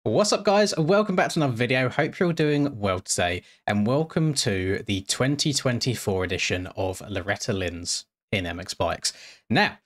What's up, guys? Welcome back to another video. Hope you're all doing well today, and welcome to the 2024 edition of Loretta Lynds in MX Bikes. Now,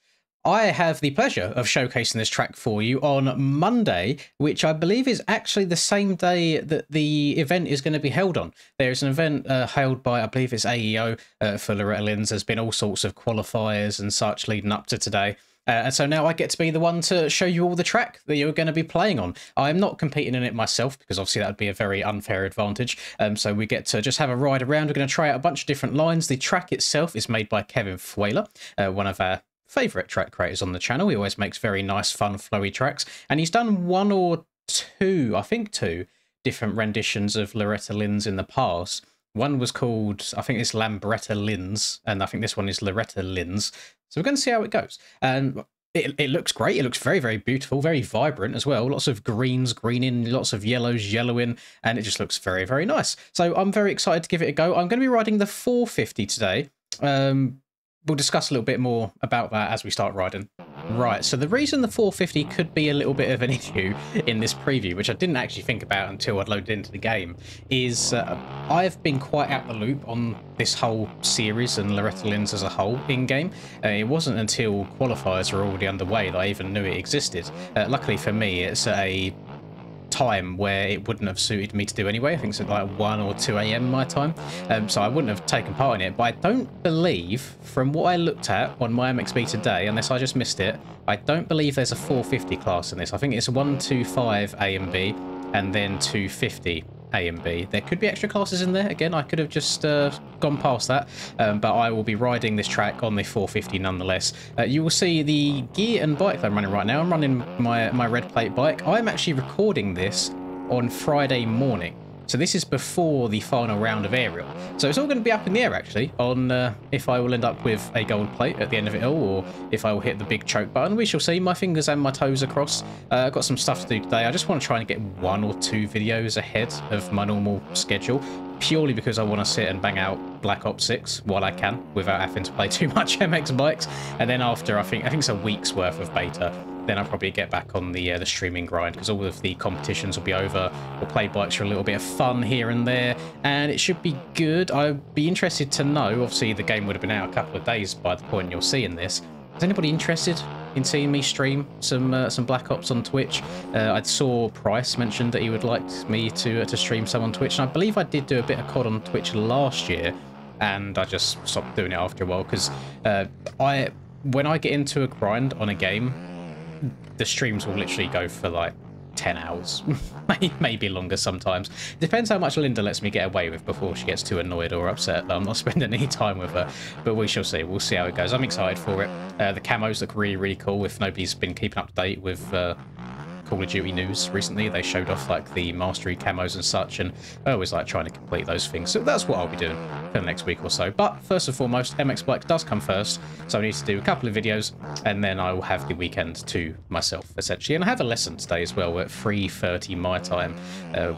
I have the pleasure of showcasing this track for you on Monday, which I believe is actually the same day that the event is going to be held on. There's an event held by, I believe it's AEO for Loretta Lynds. There's been all sorts of qualifiers and such leading up to today. And so now I get to be the one to show you all the track that you're going to be playing on. I'm not competing in it myself because obviously that would be a very unfair advantage. So we get to just have a ride around. We're going to try out a bunch of different lines. The track itself is made by Kevin Fuela, one of our favourite track creators on the channel. He always makes very nice, fun, flowy tracks. And he's done one or two, I think two, different renditions of Loretta Lynds in the past. One was called, I think it's Lambretta Lynds, and I think this one is Loretta Lynds. So we're going to see how it goes. And it looks great. It looks very, very beautiful, very vibrant as well. Lots of greens, greening, lots of yellows, yellowing, and it just looks very, very nice. So I'm very excited to give it a go. I'm going to be riding the 450 today. We'll discuss a little bit more about that as we start riding. Right, so the reason the 450 could be a little bit of an issue in this preview, which I didn't actually think about until I'd loaded into the game, is I've been quite out the loop on this whole series and Loretta Lynds as a whole in-game. It wasn't until qualifiers were already underway that I even knew it existed. Luckily for me, it's a time where it wouldn't have suited me to do anyway. I think it's at like 1 or 2 a.m. my time, so I wouldn't have taken part in it. But I don't believe, from what I looked at on my MXB today, unless I just missed it, I don't believe there's a 450 class in this. I think it's 125 A and B and then 250 A and B. There could be extra classes in there. Again, I could have just gone past that, but I will be riding this track on the 450 nonetheless. You will see the gear and bike that I'm running right now. I'm running my red plate bike. I'm actually recording this on Friday morning. So this is before the final round of aerial. So it's all going to be up in the air, actually, on if I will end up with a gold plate at the end of it all, or if I will hit the big choke button. We shall see. My fingers and my toes are crossed. I've got some stuff to do today. I just want to try and get 1 or 2 videos ahead of my normal schedule, purely because I want to sit and bang out Black Ops 6 while I can, without having to play too much MX Bikes. And then after, I think it's a week's worth of beta, then I'll probably get back on the streaming grind, because all of the competitions will be over. We'll play bikes for a little bit of fun here and there, and it should be good. I'd be interested to know, obviously the game would have been out a couple of days by the point you're seeing this. Is anybody interested in seeing me stream some Black Ops on Twitch? I saw Price mentioned that he would like me to stream some on Twitch, and I believe I did do a bit of COD on Twitch last year, and I just stopped doing it after a while, because when I get into a grind on a game, the streams will literally go for like 10 hours, maybe longer sometimes. Depends how much Linda lets me get away with before she gets too annoyed or upset that I'm not spending any time with her. But we shall see. We'll see how it goes. I'm excited for it. The camos look really, really cool. If nobody's been keeping up to date with Call of Duty news recently, they showed off like the mastery camos and such, and I always like trying to complete those things. So that's what I'll be doing for the next week or so. But first and foremost, MX Bike does come first, so I need to do a couple of videos, and then I will have the weekend to myself essentially. And I have a lesson today as well at 3:30 my time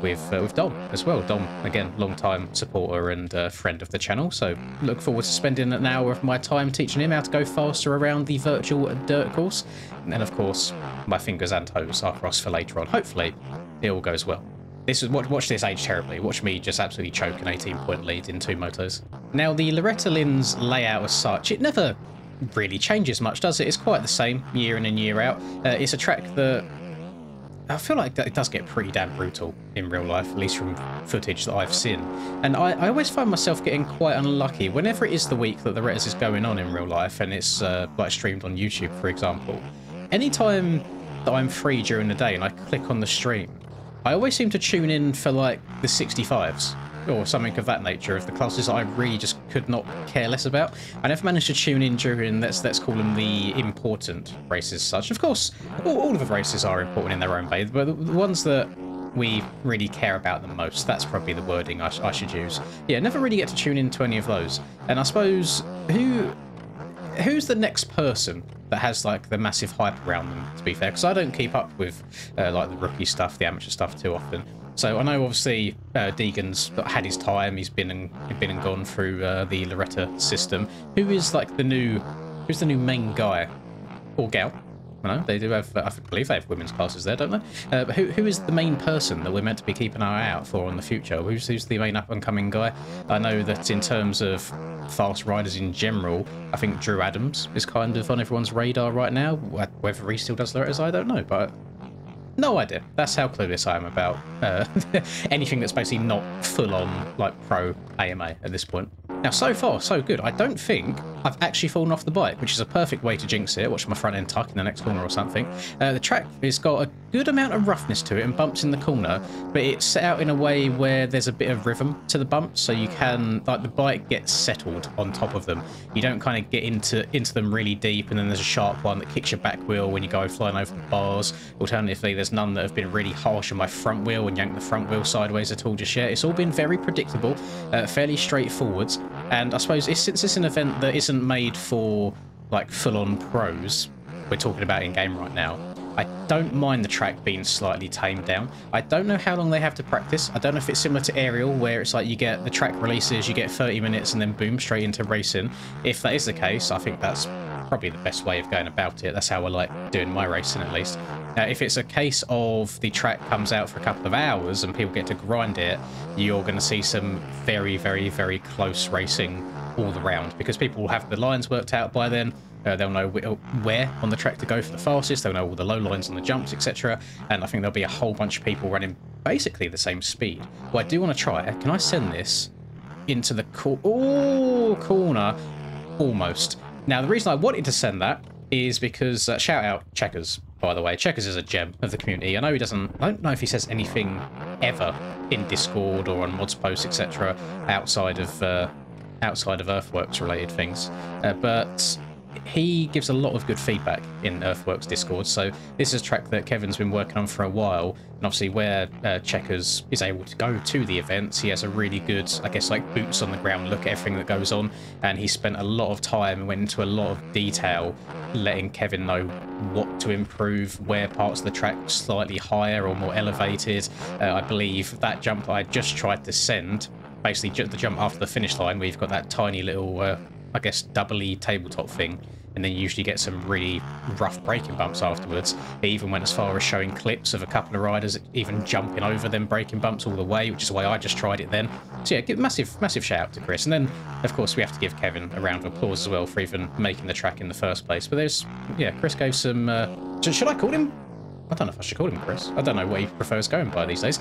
with Dom as well. Dom, again, long time supporter and friend of the channel, so look forward to spending an hour of my time teaching him how to go faster around the virtual dirt course. And then of course my fingers and toes are crossed for later on. Hopefully it all goes well. This is watch this age terribly. Watch me just absolutely choke an 18-point lead in 2 motos. Now the Loretta Lynds layout as such, it never really changes much, does it? It's quite the same year in and year out. It's a track that I feel like that it does get pretty damn brutal in real life, at least from footage that I've seen. And I always find myself getting quite unlucky whenever it is the week that the Retters is going on in real life, and it's like streamed on YouTube, for example. Anytime that I'm free during the day and I click on the stream, I always seem to tune in for like the 65s or something of that nature, of the classes that I really just could not care less about. I never managed to tune in during, let's call them the important races such. Of course, all of the races are important in their own way, but the ones that we really care about the most, that's probably the wording I should use. Yeah, never really get to tune in to any of those. And I suppose, who's the next person that has like the massive hype around them, to be fair? Because I don't keep up with like the rookie stuff, the amateur stuff too often. So I know obviously Deegan's had his time. He's been and gone through the Loretta system. Who's the new main guy or gal You know, they do have, I believe they have women's classes there, don't they? But who is the main person that we're meant to be keeping our eye out for in the future? Who's the main up-and-coming guy? I know that in terms of fast riders in general, I think Drew Adams is kind of on everyone's radar right now. Whether he still does Loretta's, I don't know, but no idea. That's how clueless I am about anything that's basically not full-on, like, pro AMA at this point. Now, so far, so good. I don't think I've actually fallen off the bike, which is a perfect way to jinx it. Watch my front end tuck in the next corner or something. The track has got a good amount of roughness to it and bumps in the corner, but it's set out in a way where there's a bit of rhythm to the bumps, so you can, like, the bike gets settled on top of them. You don't kind of get into them really deep, and then there's a sharp one that kicks your back wheel when you go flying over the bars. Alternatively, there's none that have been really harsh on my front wheel and yanked the front wheel sideways at all just yet. It's all been very predictable, fairly straightforward. And I suppose since it's an event that isn't made for like full-on pros, we're talking about in-game right now, I don't mind the track being slightly tamed down. I don't know how long they have to practice. I don't know if it's similar to Aerial, where it's like you get the track releases, you get 30 minutes and then boom, straight into racing. If that is the case, I think that's probably the best way of going about it. That's how I like doing my racing, at least. If it's a case of the track comes out for a couple of hours and people get to grind it, you're going to see some very, very, very close racing all around, because people will have the lines worked out by then. They'll know where on the track to go for the fastest. They'll know all the low lines on the jumps, etc. And I think there'll be a whole bunch of people running basically the same speed. What I do want to try, can I send this into the corner? Almost. Now, the reason I wanted to send that is because, shout out Checkers, by the way. Checkers is a gem of the community. I know he doesn't, I don't know if he says anything ever in Discord or on mods posts, etc. outside of Earthworks related things. But he gives a lot of good feedback in Earthworks Discord, so this is a track that Kevin's been working on for a while, and obviously where Checkers is able to go to the events, he has a really good, I guess, like boots on the ground look at everything that goes on, and he spent a lot of time and went into a lot of detail letting Kevin know what to improve, where parts of the track were slightly higher or more elevated. I believe that jump I just tried to send, basically the jump after the finish line, where you've got that tiny little I guess doubly tabletop thing, and then you usually get some really rough braking bumps afterwards. He even went as far as showing clips of a couple of riders even jumping over them braking bumps all the way, which is why I just tried it then. So yeah, give massive shout out to Chris. And then of course we have to give Kevin a round of applause as well for even making the track in the first place. But there's, yeah, Chris gave some should I call him, I don't know if I should call him Chris. I don't know what he prefers going by these days.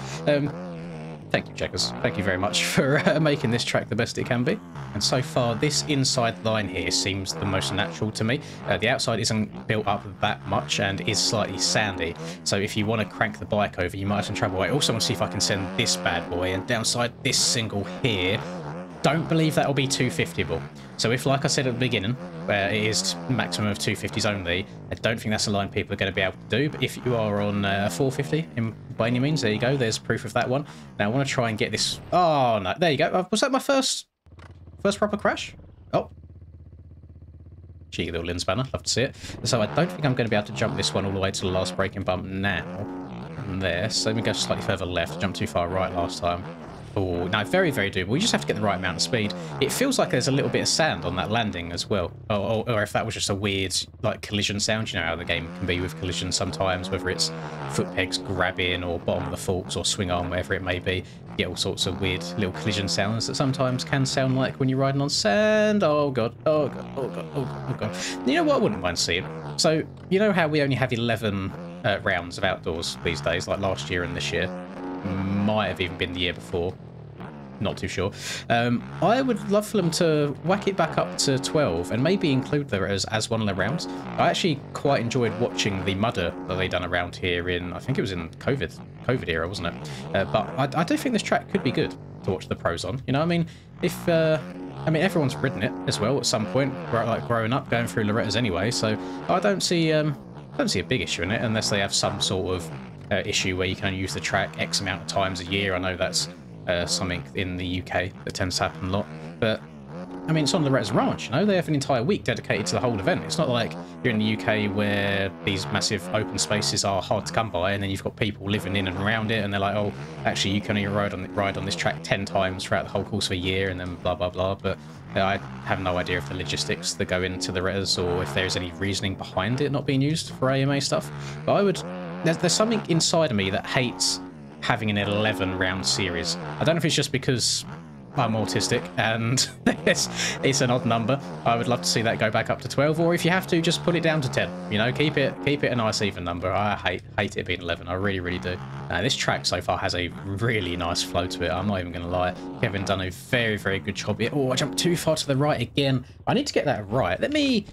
Thank you, Checkers. Thank you very much for making this track the best it can be. And so far, this inside line here seems the most natural to me. The outside isn't built up that much and is slightly sandy. So if you want to crank the bike over, you might have some trouble. I also want to see if I can send this bad boy, and downside this single here. Don't believe that'll be 250able. So if, like I said at the beginning, where it is maximum of 250s only, I don't think that's a line people are going to be able to do. But if you are on 450 by any means, there you go. There's proof of that one. Now I want to try and get this. Oh no, there you go. Was that my first proper crash? Oh, cheeky little Lynds banner. Love to see it. So I don't think I'm going to be able to jump this one all the way to the last braking bump now. And there. So let me go slightly further left. Jumped too far right last time. Oh, no, very, very doable. We just have to get the right amount of speed. It feels like there's a little bit of sand on that landing as well. Or if that was just a weird, like, collision sound. You know how the game can be with collisions sometimes, whether it's foot pegs grabbing or bottom of the forks or swing arm, whatever it may be. You get all sorts of weird little collision sounds that sometimes can sound like when you're riding on sand. Oh, God. Oh, God. Oh, God. Oh, God. Oh, God. You know what I wouldn't mind seeing? So, you know how we only have 11 rounds of outdoors these days, like last year and this year? Might have even been the year before, not too sure. I would love for them to whack it back up to 12 and maybe include there as one of the rounds. I actually quite enjoyed watching the mudder that they done around here in, I think it was in COVID era, wasn't it? But I do think this track could be good to watch the pros on. You know what I mean? If I mean, everyone's ridden it as well at some point, like growing up, going through Loretta's anyway, so I don't see a big issue in it unless they have some sort of issue where you can only use the track X amount of times a year. I know that's something in the UK that tends to happen a lot, but I mean, it's on Loretta's ranch, you know? They have an entire week dedicated to the whole event. It's not like you're in the UK where these massive open spaces are hard to come by, and then you've got people living in and around it, and they're like, oh, actually, you can only ride on this track 10 times throughout the whole course of a year, and then blah, blah, blah. But I have no idea of the logistics that go into Loretta's or if there's any reasoning behind it not being used for AMA stuff. But I would... There's something inside of me that hates having an 11-round series. I don't know if it's just because I'm autistic and it's an odd number. I would love to see that go back up to 12, or if you have to, just put it down to 10. You know, keep it a nice even number. I hate it being 11. I really, really do. This track so far has a really nice flow to it. I'm not even going to lie. Kevin done a very, very good job here. Oh, I jumped too far to the right again. I need to get that right. Let me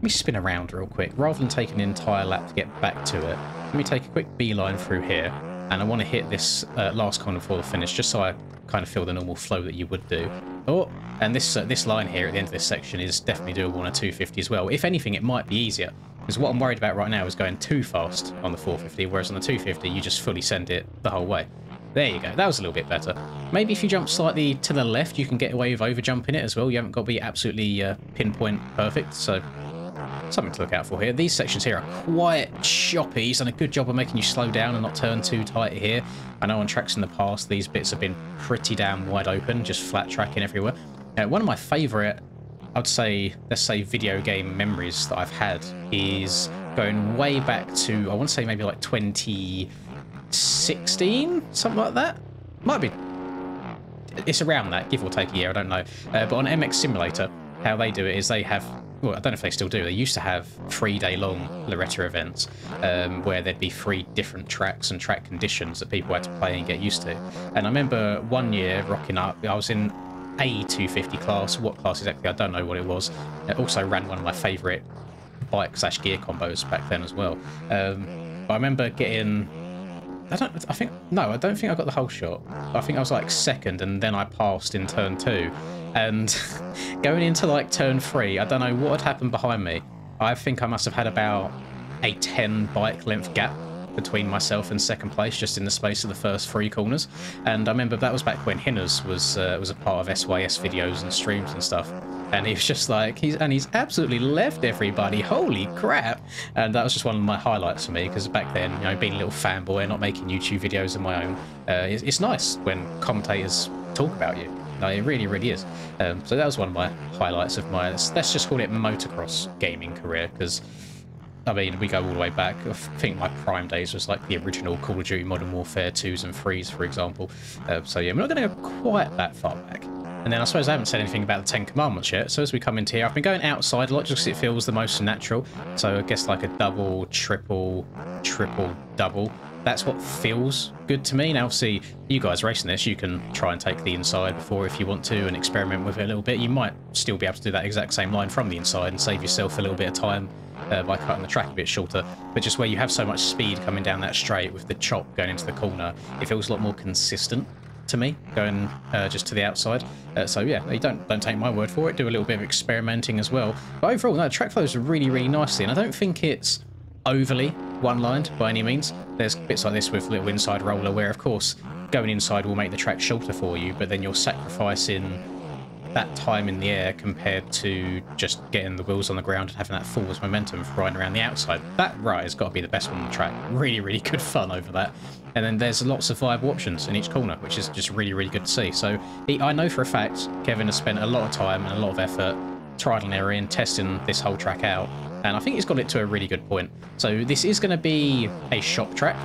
spin around real quick. Rather than taking an entire lap to get back to it, let me take a quick beeline through here. And I want to hit this last corner before the finish, just so I kind of feel the normal flow that you would do. Oh, and this line here at the end of this section is definitely doable on a 250 as well. If anything, it might be easier, because what I'm worried about right now is going too fast on the 450, whereas on the 250, you just fully send it the whole way. There you go. That was a little bit better. Maybe if you jump slightly to the left, you can get away with over-jumping it as well. You haven't got to be absolutely pinpoint perfect, so... something to look out for here. These sections here are quite choppy. He's done a good job of making you slow down and not turn too tight here. I know on tracks in the past, these bits have been pretty damn wide open, just flat tracking everywhere. One of my favourite, I'd say, let's say video game memories that I've had is going way back to, I want to say maybe like 2016, something like that. Might be, it's around that, give or take a year, I don't know. But on MX Simulator, how they do it is they have, well, I don't know if they still do. They used to have 3-day-long Loretta events where there'd be 3 different tracks and track conditions that people had to play and get used to. And I remember one year rocking up, I was in a 250 class. What class exactly? I don't know what it was. It also ran one of my favourite bike/gear combos back then as well. But I remember getting... I don't think I got the whole shot. I think I was like second, and then I passed in turn 2. And going into like turn 3, I don't know what had happened behind me. I think I must have had about a 10 bike length gap between myself and second place, just in the space of the first 3 corners. And I remember that was back when Hinners was a part of SYS videos and streams and stuff. And he was just like, he's absolutely left everybody. Holy crap! And that was just one of my highlights for me, because back then, you know, being a little fanboy, not making YouTube videos of my own, it's nice when commentators talk about you. No, it really, really is. So that was one of my highlights of my, let's just call it motocross gaming career, because, I mean, we go all the way back. I think my prime days was like the original Call of Duty Modern Warfare 2s and 3s, for example. So yeah, we're not going to go quite that far back. And then I suppose I haven't said anything about the 10 Commandments yet. So as we come into here, I've been going outside a lot just because it feels the most natural. So I guess like a double, triple, double. That's what feels good to me. Now, obviously, you guys racing this, you can try and take the inside before if you want to and experiment with it a little bit. You might still be able to do that exact same line from the inside and save yourself a little bit of time by cutting the track a bit shorter. But just where you have so much speed coming down that straight with the chop going into the corner, it feels a lot more consistent to me, going just to the outside. So yeah, you don't take my word for it. Do a little bit of experimenting as well. But overall, no, the track flows really, really nicely, and I don't think it's overly one-lined by any means. There's bits like this with little inside roller where, of course, going inside will make the track shorter for you, but then you're sacrificing that time in the air compared to just getting the wheels on the ground and having that forwards momentum for riding around the outside. That right has got to be the best one on the track. Really, really good fun over that. And then there's lots of viable options in each corner, which is just really, really good to see. So I know for a fact Kevin has spent a lot of time and a lot of effort trial and error in testing this whole track out, and I think he's got it to a really good point. So this is going to be a shop track.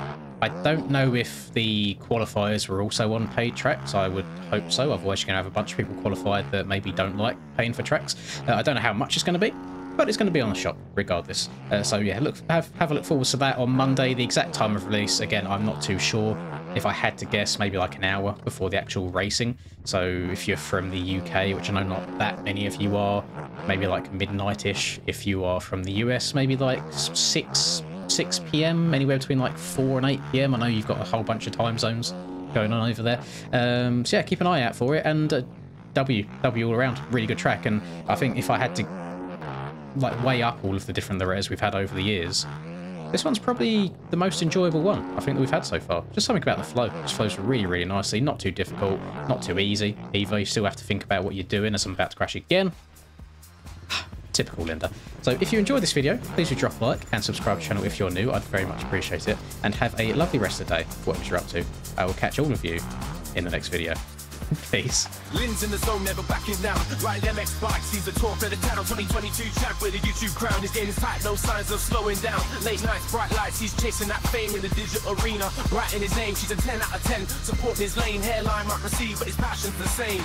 I don't know if the qualifiers were also on paid tracks. I would hope so, otherwise you're going to have a bunch of people qualified that maybe don't like paying for tracks. I don't know how much it's going to be, but it's going to be on the shop regardless. So yeah, have a look forward to that on Monday. The exact time of release, again, I'm not too sure. If I had to guess, maybe like an hour before the actual racing. So if you're from the UK, which I know not that many of you are, maybe like midnight-ish. If you are from the US, maybe like 6 p.m, anywhere between like 4 and 8 p.m. I know you've got a whole bunch of time zones going on over there. So yeah, keep an eye out for it. And W all around, really good track. And I think if I had to like weigh up all of the different Lorettas we've had over the years, this one's probably the most enjoyable one I think that we've had so far. Just something about the flow. It just flows really, really nicely. Not too difficult, not too easy either. You still have to think about what you're doing as I'm about to crash again. Typical Linda. So if you enjoyed this video, please do drop a like and subscribe to the channel if you're new. I'd very much appreciate it. And have a lovely rest of the day, whatever you're up to. I will catch all of you in the next video. Peace. Lynds in the zone, never backing down. Riding MX bikes, he's the talk of the town. 2022 champ with a YouTube crown. His game is tight, no signs of slowing down. Late nights, bright lights, he's chasing that fame in the digital arena. Writing his name, she's a 10 out of 10. Supporting his lane, hairline might receive, but his passion's the same.